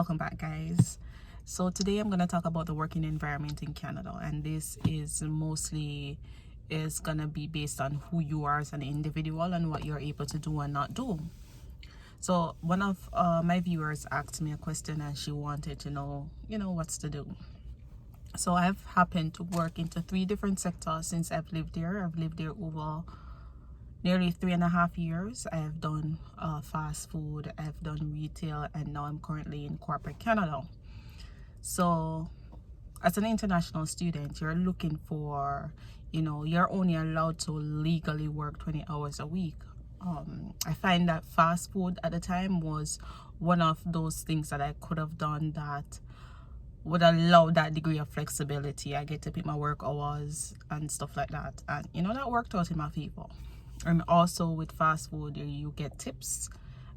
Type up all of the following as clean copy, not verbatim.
Welcome back, guys. So today I'm going to talk about the working environment in Canada, and this is going to be based on who you are as an individual and what you're able to do and not do. So one of my viewers asked me a question, and she wanted to know what's to do. So I've happened to work into 3 different sectors since I've lived there. I've lived there over nearly 3.5 years. I've done fast food, I've done retail, and now I'm currently in corporate Canada. So as an international student, you're looking for, you're only allowed to legally work 20 hours a week. I find that fast food at the time was one of those things that I could have done that would allow that degree of flexibility. I get to pick my work hours and stuff like that, and that worked out in my favor. And also with fast food, you get tips,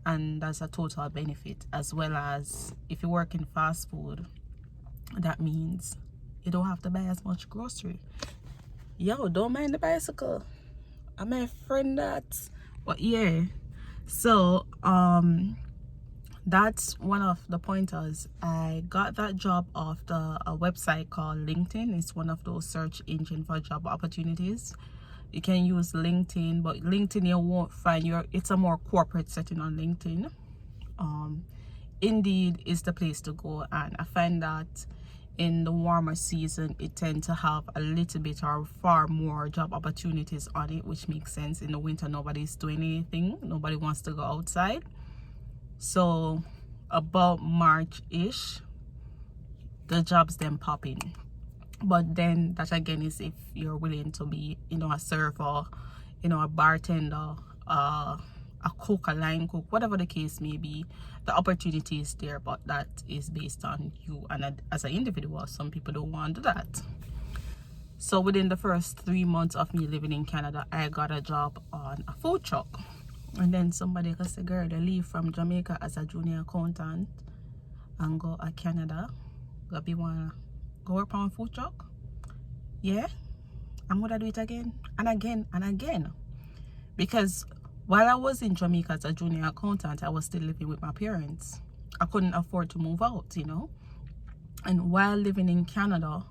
and that's a total benefit. As well as if you work in fast food, that means you don't have to buy as much grocery. Yo, don't mind the bicycle. I'm my friend that. But yeah, so that's one of the pointers. I got that job off a website called LinkedIn. It's one of those search engine for job opportunities. You can use LinkedIn, but LinkedIn you won't find it's a more corporate setting on LinkedIn. Indeed is the place to go, and I find that in the warmer season it tends to have a little bit or far more job opportunities on it, which makes sense. In the winter nobody's doing anything, nobody wants to go outside. So about March-ish, the jobs then pop in. But then that again is if you're willing to be, a server, a bartender, a cook, a line cook, whatever the case may be. The opportunity is there, but that is based on you and as an individual. Some people don't want to do that. So within the first 3 months of me living in Canada, I got a job on a food truck. And then somebody could say, girl, they leave from Jamaica as a junior accountant and go to Canada. Go work on a food truck. Yeah, I'm gonna do it again and again and again. Because while I was in Jamaica as a junior accountant, I was still living with my parents. I couldn't afford to move out, And while living in Canada,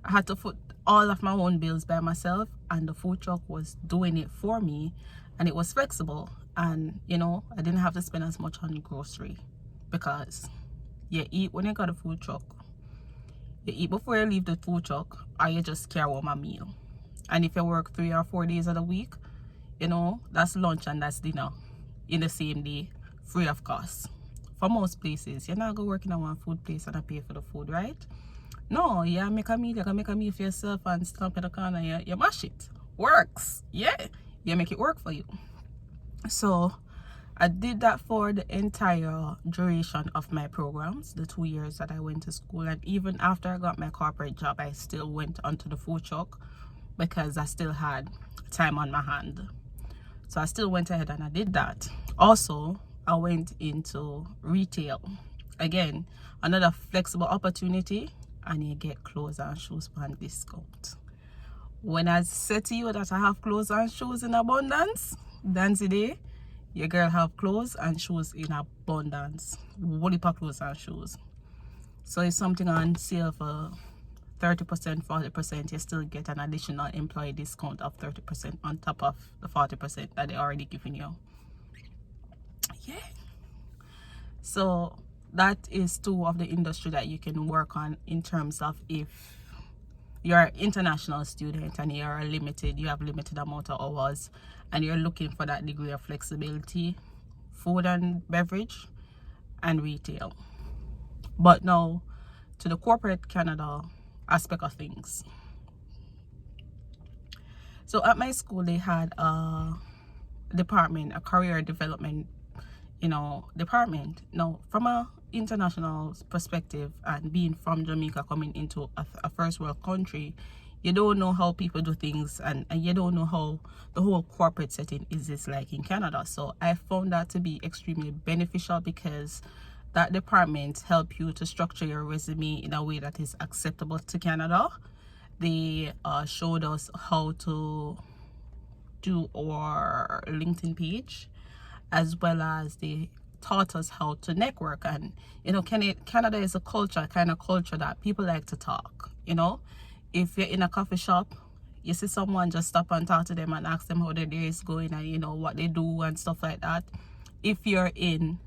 I had to foot all of my own bills by myself, and the food truck was doing it for me, and it was flexible. And I didn't have to spend as much on grocery, because you eat when you got a food truck. You eat before you leave the food truck, or you just carry home a meal. And if you work 3 or 4 days of the week, that's lunch and that's dinner in the same day, free of cost. For most places, you're not going to work in a one food place and pay for the food, right? No, you make a meal, you can make a meal for yourself and stop in the corner, you mash it. Works. Yeah, you make it work for you. So I did that for the entire duration of my programs, the 2 years that I went to school. And even after I got my corporate job, I still went onto the food truck because I still had time on my hand. So I still went ahead and I did that. Also, I went into retail. Again, another flexible opportunity, and you get clothes and shoes on discount. When I said to you that I have clothes and shoes in abundance, then today, your girl have clothes and shoes in abundance. Woolly pack clothes and shoes. So if something on sale for 30%, 40%, you still get an additional employee discount of 30% on top of the 40% that they already giving you. Yeah. So that is 2 of the industry that you can work on in terms of if you're an international student and you have limited amount of hours and you're looking for that degree of flexibility: food and beverage and retail. But now to the corporate Canada aspect of things. So at my school they had a department, a career development department. Now from a international perspective, and being from Jamaica coming into a first world country, you don't know how people do things, and you don't know how the whole corporate setting is like in Canada. So I found that to be extremely beneficial, because that department help you to structure your resume in a way that is acceptable to Canada. They showed us how to do our LinkedIn page, as well as they taught us how to network. And you know, Canada is a kind of culture that people like to talk. You know, if you're in a coffee shop, you see someone, just stop and talk to them and ask them how their day is going and you know what they do and stuff like that. If you're in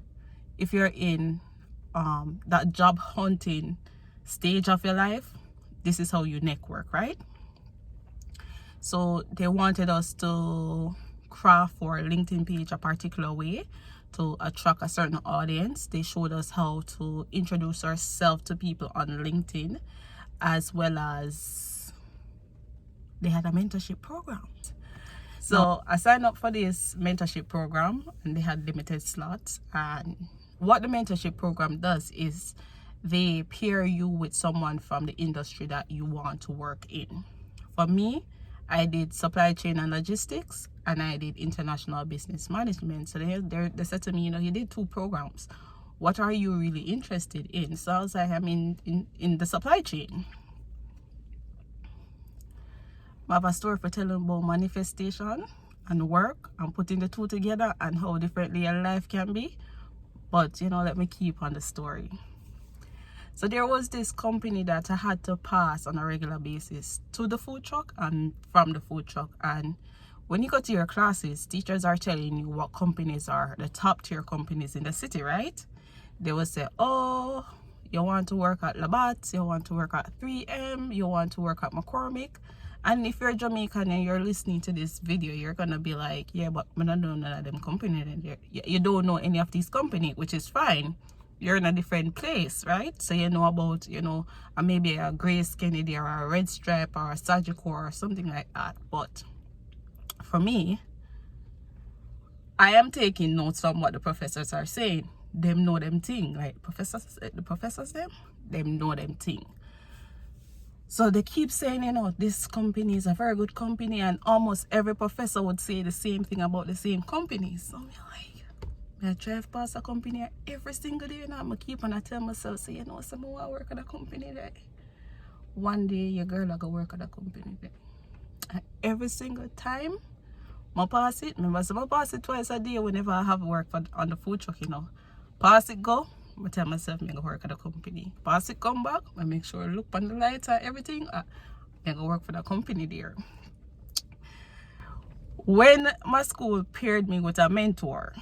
that job hunting stage of your life, this is how you network, right? So they wanted us to craft our LinkedIn page a particular way to attract a certain audience. They showed us how to introduce ourselves to people on LinkedIn, as well as they had a mentorship program. So I signed up for this mentorship program and they had limited slots. And what the mentorship program does is they pair you with someone from the industry that you want to work in. For me, I did supply chain and logistics and I did international business management. So they said to me, you know, you did 2 programs. What are you really interested in? So I was like, I'm in the supply chain. I have a story for telling about manifestation and work and putting the 2 together and how differently your life can be. But, you know, let me keep on the story. So there was this company that I had to pass on a regular basis to the food truck and from the food truck. And when you go to your classes, teachers are telling you what companies are the top tier companies in the city, right? They will say, oh, you want to work at Labatt, you want to work at 3M, you want to work at McCormick. And if you're Jamaican and you're listening to this video, you're gonna be like, yeah, but I don't know none of them companies. You don't know any of these companies, which is fine. You're in a different place, right? So you know about, you know, maybe a Grace Kennedy or a Red Stripe or a Sagicor or something like that. But for me, I am taking notes from what the professors are saying. Them know them thing. Like the professors them know them thing. So they keep saying, you know, this company is a very good company, and almost every professor would say the same thing about the same company. So I'm like, I drive past a company every single day, and I'm keep on tell myself, say, you know, someone I work at a company there. One day your girl I go work at a company there. And every single time I pass it, remember, so I pass it twice a day whenever I have work on the food truck, you know. Pass it go. I tell myself I go work at a company. Pass it come back. I make sure I look on the lights and everything. I go work for the company there. When my school paired me with a mentor,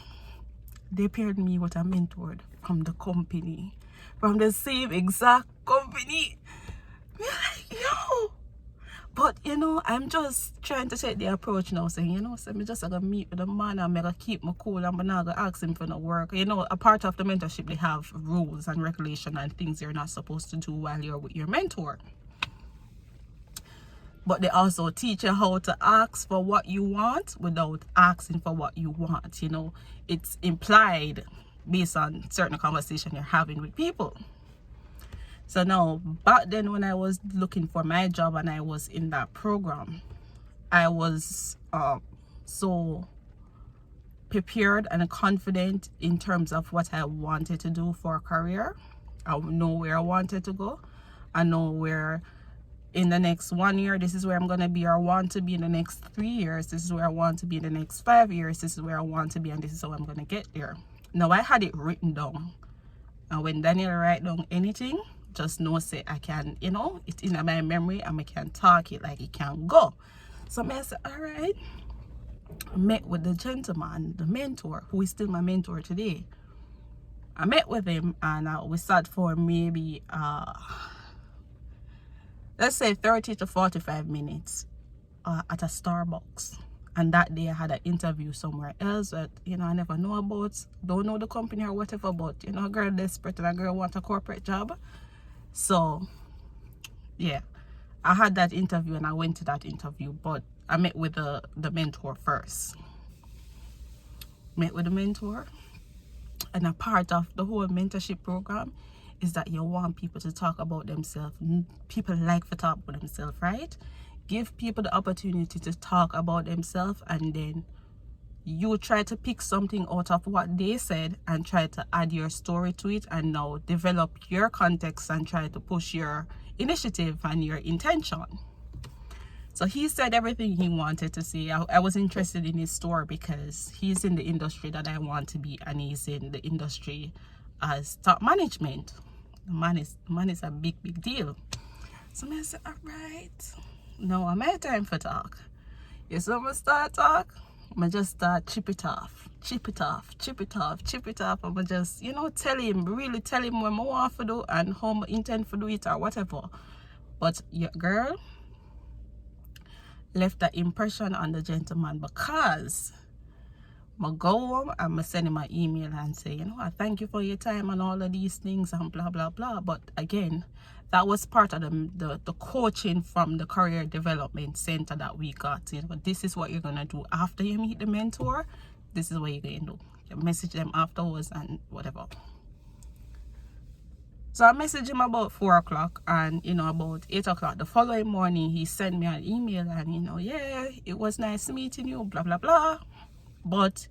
they paired me with a mentor from the company, from the same exact company. We're like, yo. But you know, I'm just trying to take the approach now, saying, you know, so I'm just gonna meet with the man and I'm gonna keep my cool and I'm not gonna ask him for no work. You know, a part of the mentorship, they have rules and regulation and things you're not supposed to do while you're with your mentor. But they also teach you how to ask for what you want without asking for what you want. You know, it's implied based on certain conversation you're having with people. So now, back then when I was looking for my job and I was in that program, I was so prepared and confident in terms of what I wanted to do for a career. I know where I wanted to go. I know where in the next 1 year, this is where I'm going to be, or I want to be in the next 3 years. This is where I want to be in the next 5 years. This is where I want to be, and this is how I'm going to get there. Now, I had it written down. And when Daniel write down anything, just know, say, I can, you know, it's in my memory and I can talk it like it can go. So I said, all right. I met with the gentleman, the mentor, who is still my mentor today. I met with him and we sat for maybe, let's say 30 to 45 minutes at a Starbucks. And that day I had an interview somewhere else that, you know, I never know about, don't know the company or whatever, but, you know, a girl desperate and a girl want a corporate job. So, yeah, I had that interview and I went to that interview, but I met with the mentor first. Met with the mentor, and a part of the whole mentorship program is that you want people to talk about themselves. People like to talk about themselves, right? Give people the opportunity to talk about themselves, and then you try to pick something out of what they said and try to add your story to it, and now develop your context and try to push your initiative and your intention. So he said everything he wanted to say. I was interested in his story because he's in the industry that I want to be, and he's in the industry as top management. Man is a big deal. So I said, all right, now I'm at time for talk. You see when I start talk, I just start chip it off. I'ma just, tell him what I want to do and how I intend to do it or whatever. But your girl left that impression on the gentleman, because I go home and I send him an email and say, I thank you for your time and all of these things and blah blah blah. But again, that was part of the coaching from the career development center that we got. This is what you're gonna do after you meet the mentor. This is what you're gonna do. You message them afterwards and whatever. So I messaged him about 4 o'clock, and about 8 o'clock the following morning he sent me an email and yeah, it was nice meeting you, blah blah blah. But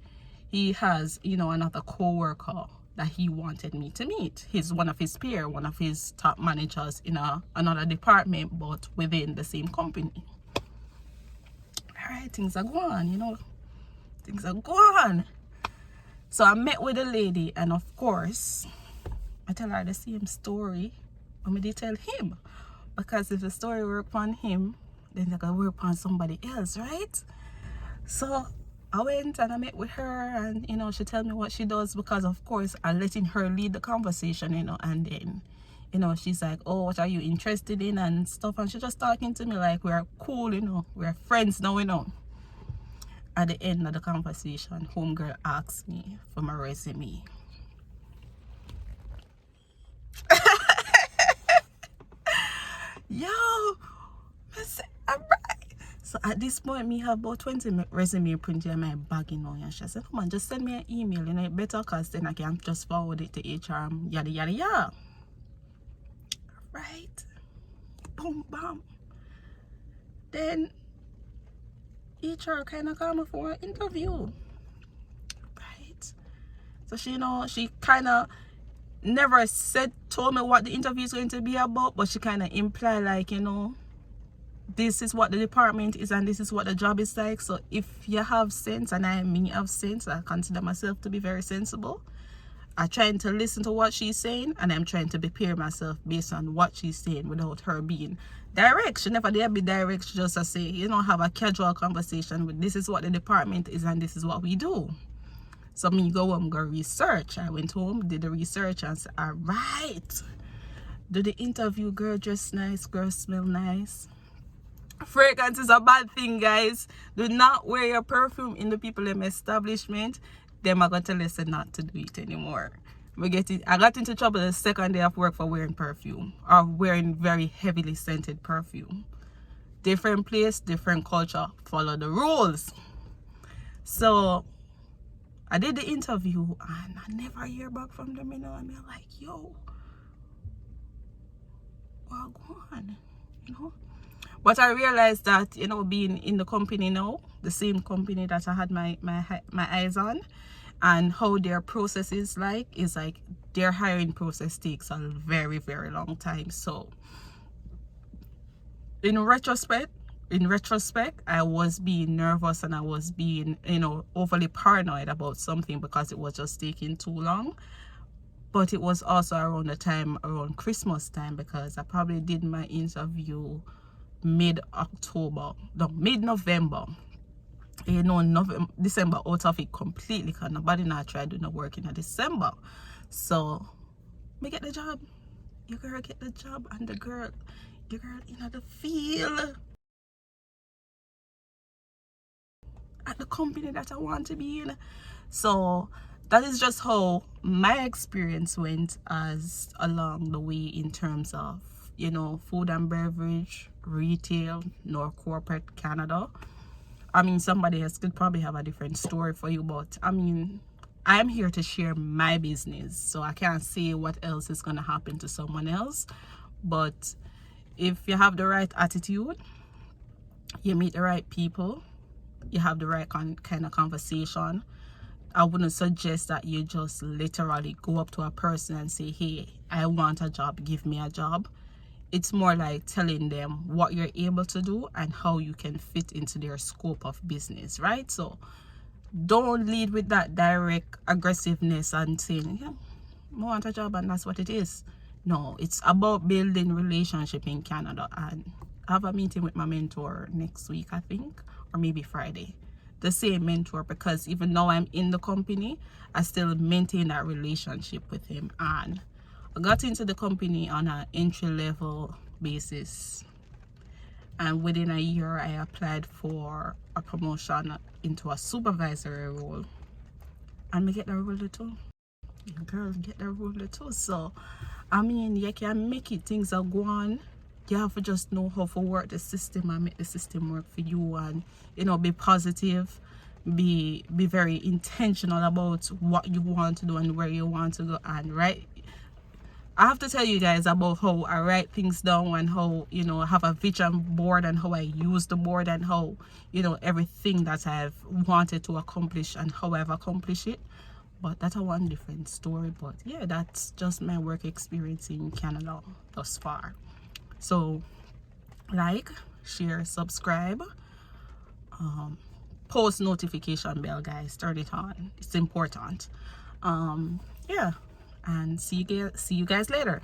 he has another co-worker that he wanted me to meet. He's one of his peer, one of his top managers in another department, but within the same company. All right, things are going, things are going. So I met with the lady, and of course I tell her the same story I'm gonna tell him, because if the story work on him, then they can work on somebody else, right? So I went and I met with her, and she tell me what she does, because of course I'm letting her lead the conversation, and then she's like, oh, what are you interested in and stuff, and she's just talking to me like we're cool, we're friends now. At the end of the conversation, homegirl asked me for my resume. Yo, I said, all right. So at this point, me have about 20 resume printed in my bag, and she said, come on, just send me an email, it better, because then I can just forward it to HR, yada yada yada. Right? Boom, bam. Then HR kind of called me for an interview. Right? So she kind of never told me what the interview is going to be about, but she kind of implied like, this is what the department is and this is what the job is like. So if you have sense, and I mean have sense, I consider myself to be very sensible. I'm trying to listen to what she's saying, and I'm trying to prepare myself based on what she's saying without her being direct. She never dare be direct. She just say, have a casual conversation with, this is what the department is and this is what we do. So me go home, go research. I went home, did the research, and said, all right, do the interview, girl dress nice, girl smell nice. Fragrance is a bad thing, guys. Do not wear your perfume in the people in establishment. Them are going to tell us not to do it anymore. I got into trouble the second day of work for wearing perfume, or wearing very heavily scented perfume. Different place, different culture, follow the rules. So I did the interview, and I never hear back from them, and I'm like, yo, what go on, But I realized that, being in the company now, the same company that I had my eyes on, and how their process is like their hiring process takes a very, very long time. So in retrospect, I was being nervous, and I was being, overly paranoid about something because it was just taking too long. But it was also around Christmas time, because I probably did my interview mid-November. December out of it completely, because nobody not try doing the work in December. So me get the job. Your girl get the job, and your girl in the field at the company that I want to be in. So that is just how my experience went as along the way in terms of food and beverage, retail, nor corporate Canada. I mean, somebody else could probably have a different story for you, but I mean, I'm here to share my business, so I can't say what else is going to happen to someone else. But if you have the right attitude, you meet the right people, you have the right kind of conversation, I wouldn't suggest that you just literally go up to a person and say, hey, I want a job, give me a job. it's more like telling them what you're able to do and how you can fit into their scope of business, right? So don't lead with that direct aggressiveness and saying, yeah, I want a job and that's what it is. No, it's about building relationship in Canada. And I have a meeting with my mentor next week, I think, or maybe Friday. The same mentor, because even though I'm in the company, I still maintain that relationship with him. And I got into the company on an entry-level basis, and within a year I applied for a promotion into a supervisory role, and I get the role too. Girls get the role too. So I mean, you can make it, things are going. You have to just know how to work the system and make the system work for you, and you know, be positive, be very intentional about what you want to do and where you want to go. And right, I have to tell you guys about how I write things down and how, you know, I have a vision board and how I use the board and how, you know, everything that I've wanted to accomplish and how I've accomplished it. But that's a one different story. But yeah, that's just my work experience in Canada thus far. So like, share, subscribe, post notification bell, guys, turn it on, it's important. Yeah, and see you guys later.